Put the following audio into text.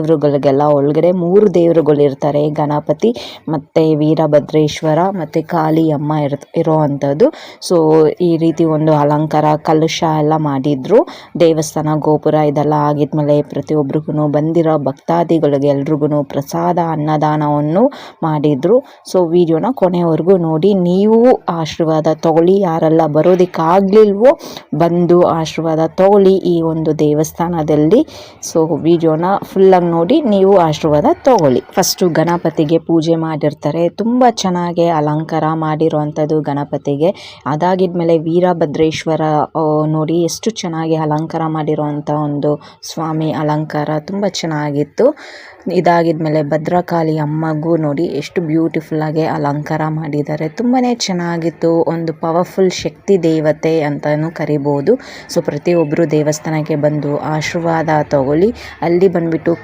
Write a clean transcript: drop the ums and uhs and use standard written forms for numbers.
ದೇವರುಗಳಿಗೆಲ್ಲ ಒಳಗಡೆ 3 ದೇವರುಗಳು ಇರ್ತಾರೆ, ಗಣಪತಿ ಮತ್ತು ವೀರಭದ್ರೇಶ್ವರ ಮತ್ತು ಕಾಳಿ ಅಮ್ಮ ಇರೋ ಅಂಥದ್ದು. ಸೊ ಈ ರೀತಿ ಒಂದು ಅಲಂಕಾರ ಕಲಶ ಎಲ್ಲ ಮಾಡಿದ್ರು. ದೇವಸ್ಥಾನ ಗೋಪುರ ಇದೆಲ್ಲ ಆಗಿದ್ಮೇಲೆ ಪ್ರತಿಯೊಬ್ಬರಿಗೂ ಬಂದಿರೋ ಭಕ್ತಾದಿಗಳಿಗೆ ಎಲ್ರಿಗೂ ಪ್ರಸಾದ ಅನ್ನದಾನವನ್ನು ಮಾಡಿದ್ರು. ಸೊ ವಿಡಿಯೋನ ಕೊನೆವರೆಗೂ ನೋಡಿ, ನೀವು ಆಶೀರ್ವಾದ ತಗೊಳ್ಳಿ. ಯಾರೆಲ್ಲ ಬರೋದಕ್ಕಾಗಲಿಲ್ವೋ ಬಂದು ಆಶೀರ್ವಾದ ತಗೊಳ್ಳಿ ಈ ಒಂದು ದೇವಸ್ಥಾನದಲ್ಲಿ. ಸೊ ವಿಡಿಯೋನ ಫುಲ್ಲಾಗಿ ನೋಡಿ, ನೀವು ಆಶೀರ್ವಾದ ತಗೊಳ್ಳಿ. ಫಸ್ಟು ಗಣಪತಿಗೆ ಪೂಜೆ ಮಾಡಿರ್ತಾರೆ, ತುಂಬ ಚೆನ್ನಾಗಿ ಅಲಂಕಾರ ಮಾಡಿರುವಂಥದ್ದು ಗಣಪತಿಗೆ. ಅದಾಗಿದ್ಮೇಲೆ ವೀರಭದ್ರೇಶ್ವರ ನೋಡಿ ಎಷ್ಟು ಚೆನ್ನಾಗಿ ಅಲಂಕಾರ ಮಾಡಿರುವಂಥ ಒಂದು ಸ್ವಾಮಿ ಅಲಂಕಾರ ತುಂಬ ಚೆನ್ನಾಗಿತ್ತು. ಇದಾಗಿದ್ಮೇಲೆ ಭದ್ರಕಾಳಿ ಅಮ್ಮಗೂ ನೋಡಿ ಎಷ್ಟು ಬ್ಯೂಟಿಫುಲ್ಲಾಗಿ ಅಲಂಕಾರ ಮಾಡಿದ್ದಾರೆ, ತುಂಬಾ ಚೆನ್ನಾಗಿತ್ತು. ಒಂದು ಪವರ್ಫುಲ್ ಶಕ್ತಿ ದೇವತೆ ಅಂತಲೂ ಕರಿಬೋದು. ಸೊ ಪ್ರತಿಯೊಬ್ಬರು ದೇವಸ್ಥಾನಕ್ಕೆ ಬಂದು ಆಶೀರ್ವಾದ ತಗೊಳ್ಳಿ. ಅಲ್ಲಿ ಬಂದುಬಿಟ್ಟು